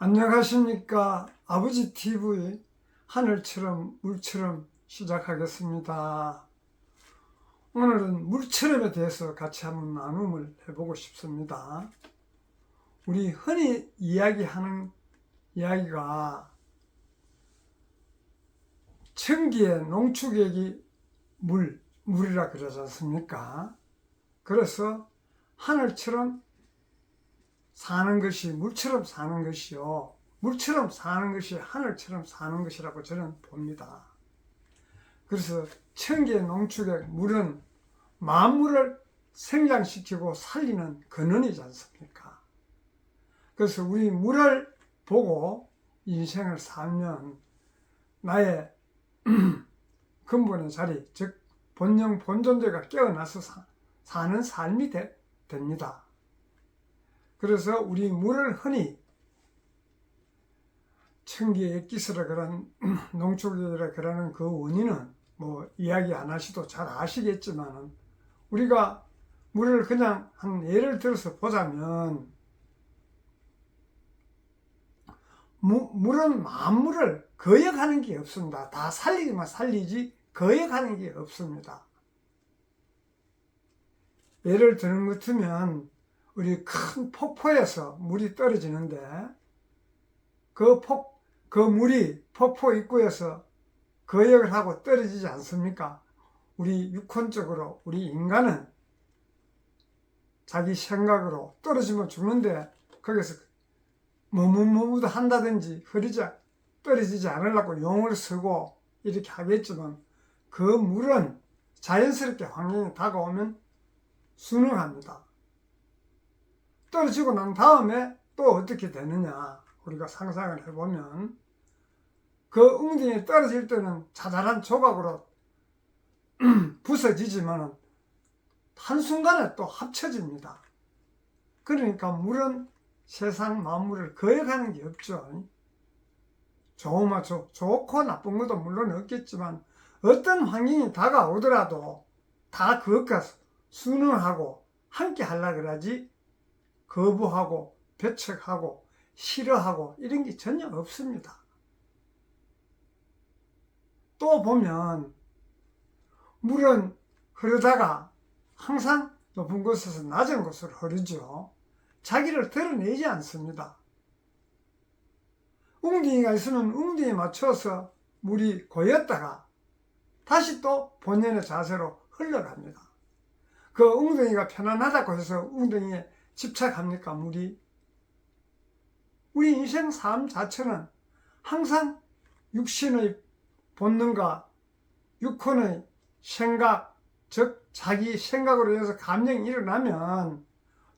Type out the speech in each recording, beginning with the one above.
안녕하십니까. 아버지 TV 하늘처럼 물처럼 시작하겠습니다. 오늘은 물처럼에 대해서 같이 한번 나눔을 해보고 싶습니다. 우리 흔히 이야기하는 이야기가 천기의 농축액이 물이라 그러지 않습니까? 그래서 하늘처럼 사는 것이 물처럼 사는 것이요, 물처럼 사는 것이 하늘처럼 사는 것이라고 저는 봅니다. 그래서 천기의 농축액 물은 만물을 생장시키고 살리는 근원이지 않습니까? 그래서 우리 물을 보고 인생을 살면 나의 근본의 자리, 즉 본영 본존재가 깨어나서 사는 삶이 됩니다. 그래서 우리 물을 흔히 천기의 액기스라 그런 농축액이라 그러는 그 원인은 뭐 이야기 안 하셔도 잘 아시겠지만, 우리가 물을 그냥 한 예를 들어서 보자면, 물은 만물을 거역하는 게 없습니다. 다 살리기만 살리지 거역하는 게 없습니다. 예를 드는 것 같으면 우리 큰 폭포에서 물이 떨어지는데 그 물이 폭포 입구에서 거역을 하고 떨어지지 않습니까? 우리 육혼적으로 우리 인간은 자기 생각으로 떨어지면 죽는데 거기서 머뭇머뭇 한다든지 떨어지지 않으려고 용을 쓰고 이렇게 하겠지만, 그 물은 자연스럽게 환경이 다가오면 순응합니다. 떨어지고 난 다음에 또 어떻게 되느냐, 우리가 상상을 해보면 그 웅덩이 떨어질 때는 자잘한 조각으로 부서지지만 한순간에 또 합쳐집니다. 그러니까 물은 세상 만물을 거역하는 게 없죠. 좋고 나쁜 것도 물론 없겠지만 어떤 환경이 다가오더라도 다 그것과 순응하고 함께 하려고 그러지 거부하고 배척하고 싫어하고 이런 게 전혀 없습니다. 또 보면 물은 흐르다가 항상 높은 곳에서 낮은 곳으로 흐르죠. 자기를 드러내지 않습니다. 웅덩이가 있으면 웅덩이에 맞춰서 물이 고였다가 다시 또 본연의 자세로 흘러갑니다. 그 웅덩이가 편안하다고 해서 웅덩이에 집착합니까, 물이? 우리 인생 삶 자체는 항상 육신의 본능과 육혼의 생각, 즉 자기 생각으로 인해서 감정이 일어나면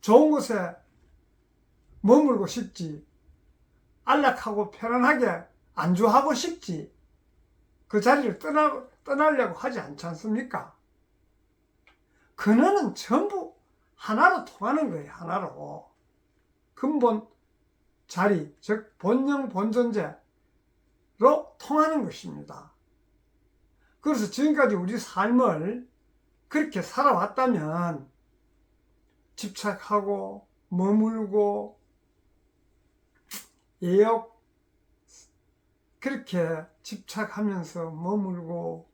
좋은 곳에 머물고 싶지, 안락하고 편안하게 안주하고 싶지, 그 자리를 떠나려고 하지 않지 않습니까? 근원은 전부 하나로 통하는 거예요. 하나로. 근본 자리, 즉 본영 본존재로 통하는 것입니다. 그래서 지금까지 우리 삶을 그렇게 살아왔다면 집착하고 머물고 그렇게 집착하면서 머물고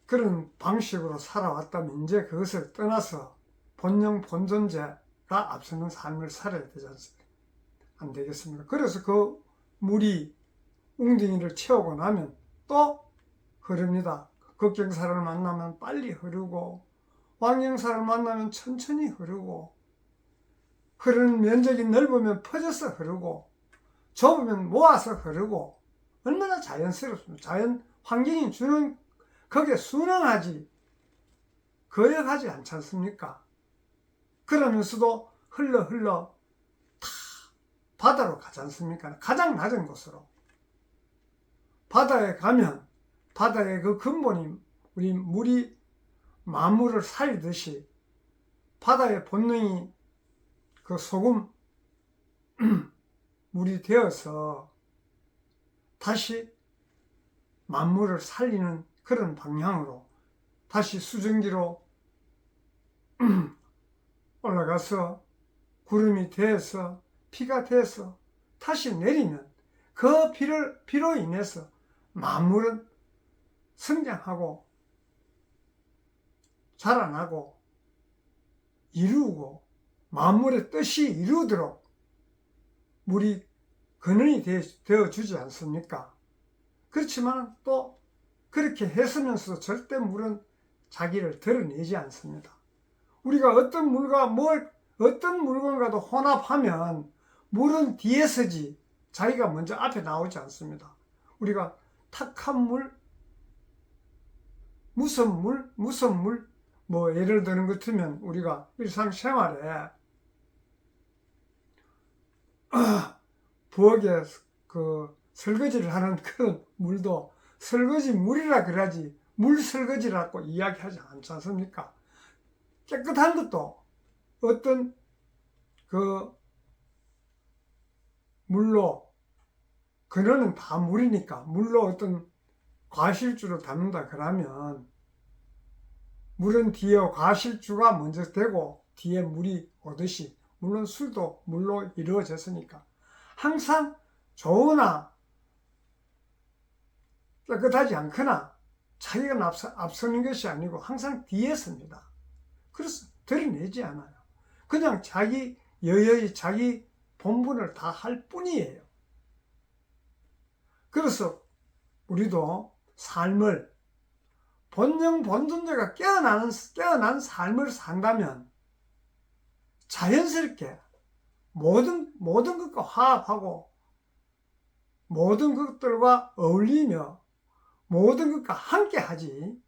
그런 방식으로 살아왔다면 이제 그것을 떠나서 본영 본존재가 앞서는 삶을 살아야 되지 않습니까? 안 되겠습니까? 그래서 그 물이 웅덩이를 채우고 나면 또 흐릅니다. 극경사를 만나면 빨리 흐르고 왕경사를 만나면 천천히 흐르고, 흐르는 면적이 넓으면 퍼져서 흐르고 좁으면 모아서 흐르고, 얼마나 자연스럽습니까? 자연 환경이 주는 거기에 순응하지 거역하지 않지 않습니까? 그러면서도 흘러 다 바다로 가지 않습니까? 가장 낮은 곳으로. 바다에 가면 바다의 그 근본이 우리 물이 만물을 살리듯이 바다의 본능이 그 소금 물이 되어서 다시 만물을 살리는 그런 방향으로 다시 수증기로 올라가서 구름이 되어서 비가 돼서 다시 내리면 그 비로 인해서 만물은 성장하고 자라나고 이루고 만물의 뜻이 이루도록 물이 근원이 되어주지 않습니까? 그렇지만 또 그렇게 했으면서도 절대 물은 자기를 드러내지 않습니다. 우리가 어떤 물건과도 혼합하면 물은 뒤에 서지 자기가 먼저 앞에 나오지 않습니다. 우리가 탁한 물, 무슨 물, 뭐 예를 드는 것 같으면 우리가 일상생활에 부엌에 그 설거지를 하는 그 물도 설거지 물이라 그러지 물 설거지라고 이야기하지 않지 않습니까? 깨끗한 것도 어떤 그 물로 그거는 다 물이니까 물로 어떤 과실주를 담는다 그러면 물은 뒤에 과실주가 먼저 되고 뒤에 물이 오듯이 물론 술도 물로 이루어졌으니까 항상 좋으나 깨끗하지 않거나 자기가 앞서는 것이 아니고 항상 뒤에 섭니다. 그래서 드러내지 않아요. 그냥 여여히 자기 본분을 다 할 뿐이에요. 그래서 우리도 삶을 본영 본존재가 깨어난 삶을 산다면 자연스럽게 모든 것과 화합하고 모든 것들과 어울리며 모든 것과 함께 하지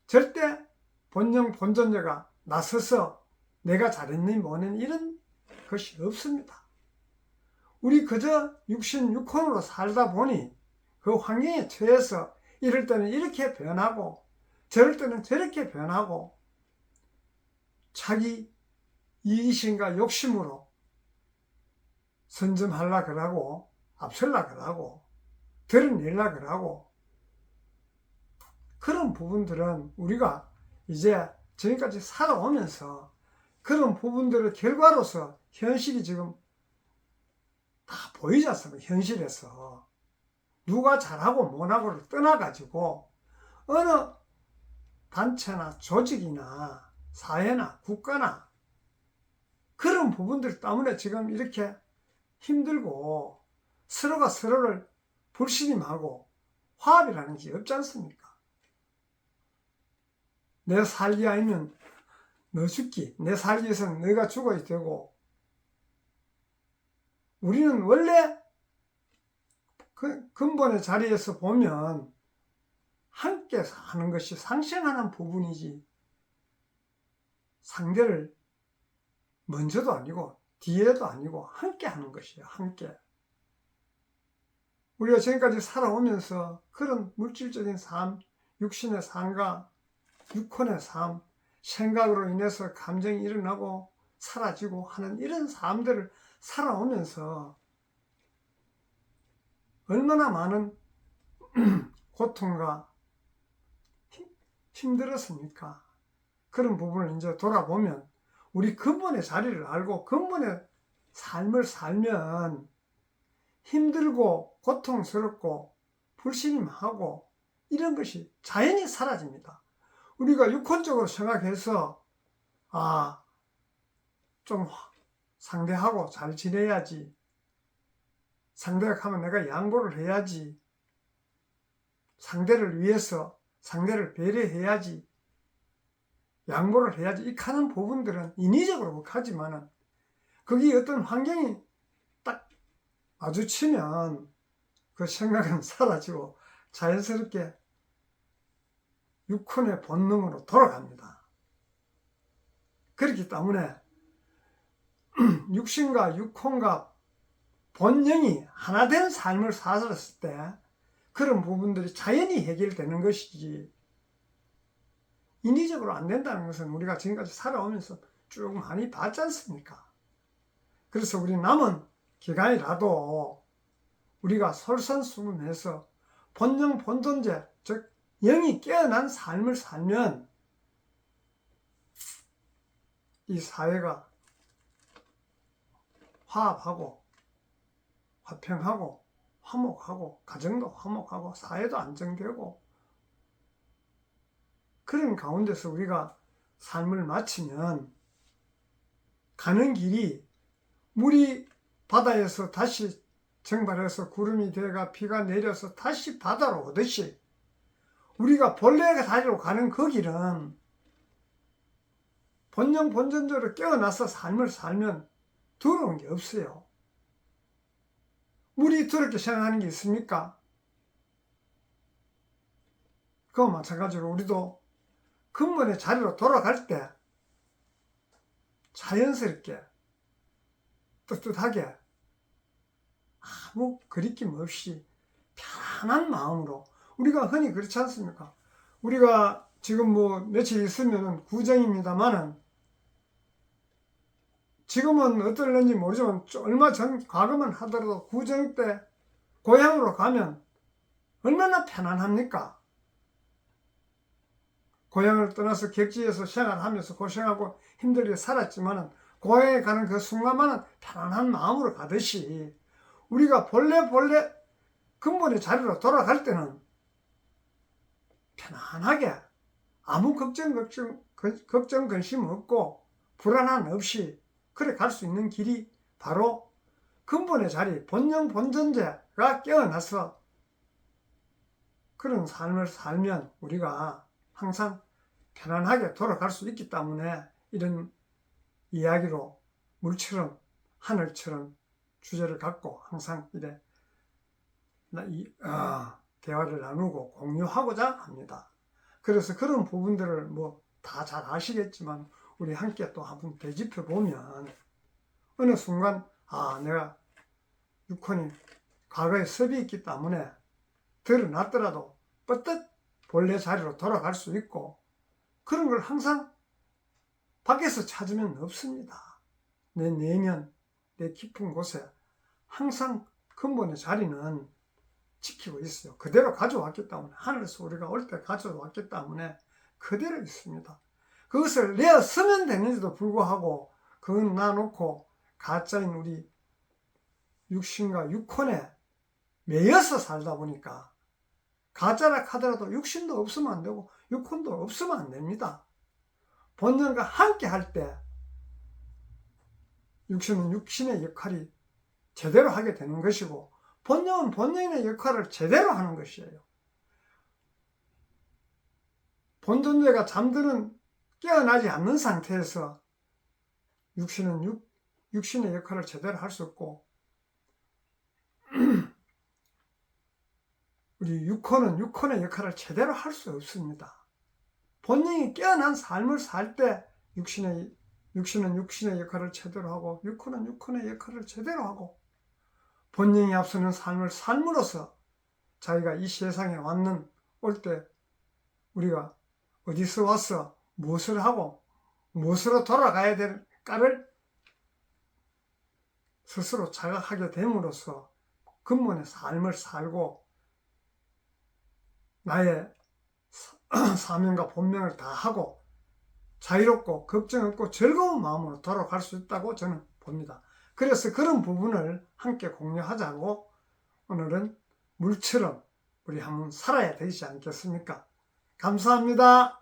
절대 본영 본존재가 나서서 내가 잘했니 뭐는 이런 것이 없습니다. 우리 그저 육신 육혼으로 살다 보니 그 환경에 처해서 이럴 때는 이렇게 변하고 저럴 때는 저렇게 변하고 자기 이기심과 욕심으로 선점하려 그러고 앞설라 그러고 드러내려 그러고 그런 부분들은 우리가 이제 지금까지 살아오면서 그런 부분들의 결과로서 현실이 지금 다 보이지 않습니까? 현실에서 누가 잘하고 못하고를 떠나가지고 어느 단체나 조직이나 사회나 국가나 그런 부분들 때문에 지금 이렇게 힘들고 서로가 서로를 불신임하고 화합이라는 게 없지 않습니까? 내 살기 아니면 너 죽기, 내 살기 위해서는 너가 죽어야 되고 우리는 원래 그 근본의 자리에서 보면 함께 사는 것이 상생하는 부분이지 상대를 먼저도 아니고 뒤에도 아니고 함께 하는 것이에요. 함께. 우리가 지금까지 살아오면서 그런 물질적인 삶, 육신의 삶과 육혼의 삶, 생각으로 인해서 감정이 일어나고 사라지고 하는 이런 삶들을 살아오면서 얼마나 많은 고통과 힘들었습니까? 그런 부분을 이제 돌아보면 우리 근본의 자리를 알고 근본의 삶을 살면 힘들고 고통스럽고 불신임하고 이런 것이 자연히 사라집니다. 우리가 육혼적으로 생각해서 좀 상대하고 잘 지내야지, 상대가 하면 내가 양보를 해야지, 상대를 위해서 상대를 배려해야지, 양보를 해야지 이 하는 부분들은 인위적으로 하지만은 거기 어떤 환경이 딱 마주치면 그 생각은 사라지고 자연스럽게 육혼의 본능으로 돌아갑니다. 그렇기 때문에 육신과 육혼과 본능이 하나 된 삶을 살았을 때 그런 부분들이 자연히 해결되는 것이지 인위적으로 안 된다는 것은 우리가 지금까지 살아오면서 쭉 많이 봤지 않습니까? 그래서 우리 남은 기간이라도 우리가 솔선수범해서 본영 본존재 즉 영이 깨어난 삶을 살면 이 사회가 화합하고 화평하고 화목하고 가정도 화목하고 사회도 안정되고 그런 가운데서 우리가 삶을 마치면 가는 길이 물이 바다에서 다시 증발해서 구름이 되어가 비가 내려서 다시 바다로 오듯이 우리가 본래의 자리로 가는 그 길은 본영 본전적으로 깨어나서 삶을 살면 더러운 게 없어요. 물이 더럽게 생각하는 게 있습니까? 그와 마찬가지로 우리도 근본의 자리로 돌아갈 때 자연스럽게 떳떳하게 아무 거리낌 없이 편안한 마음으로 우리가 흔히 그렇지 않습니까? 우리가 지금 뭐 며칠 있으면 구정입니다만은 지금은 어떨는지 모르지만 얼마 전 과거만 하더라도 구정 때 고향으로 가면 얼마나 편안합니까? 고향을 떠나서 객지에서 생활하면서 고생하고 힘들게 살았지만은 고향에 가는 그 순간만은 편안한 마음으로 가듯이 우리가 본래 근본의 자리로 돌아갈 때는 편안하게 아무 걱정 근심 없고 불안함 없이 그래 갈 수 있는 길이 바로 근본의 자리 본영 본전제가 깨어나서 그런 삶을 살면 우리가 항상 편안하게 돌아갈 수 있기 때문에 이런 이야기로 물처럼 하늘처럼 주제를 갖고 항상 이래 대화를 나누고 공유하고자 합니다. 그래서 그런 부분들을 뭐 다 잘 아시겠지만 우리 함께 또 한번 되짚어 보면 어느 순간 내가 육혼이 과거에 섭이 있기 때문에 드러났더라도 뻗듯 본래 자리로 돌아갈 수 있고 그런 걸 항상 밖에서 찾으면 없습니다. 내 내면, 내 깊은 곳에 항상 근본의 자리는 지키고 있어요. 그대로 가져왔기 때문에 하늘에서 우리가 올 때 가져왔기 때문에 그대로 있습니다. 그것을 내어 쓰면 되는지도 불구하고 그건 놔놓고 가짜인 우리 육신과 육혼에 매여서 살다 보니까 가짜라 하더라도 육신도 없으면 안 되고 육혼도 없으면 안 됩니다. 본연과 함께 할 때 육신은 육신의 역할이 제대로 하게 되는 것이고 본연은 본연의 역할을 제대로 하는 것이에요. 본존재가 잠드는 깨어나지 않는 상태에서 육신은 육신의 역할을 제대로 할 수 없고 우리 육혼은 육혼의 역할을 제대로 할 수 없습니다. 본인이 깨어난 삶을 살 때 육신은 육신의 역할을 제대로 하고 육혼은 육혼의 역할을 제대로 하고 본인이 앞서는 삶을 삶으로써 자기가 이 세상에 올 때 우리가 어디서 와서 무엇을 하고 무엇으로 돌아가야 될까를 스스로 자각하게 됨으로써 근본의 삶을 살고 나의 사명과 본명을 다하고 자유롭고 걱정 없고 즐거운 마음으로 돌아갈 수 있다고 저는 봅니다. 그래서 그런 부분을 함께 공유하자고 오늘은 물처럼 우리 한번 살아야 되지 않겠습니까? 감사합니다.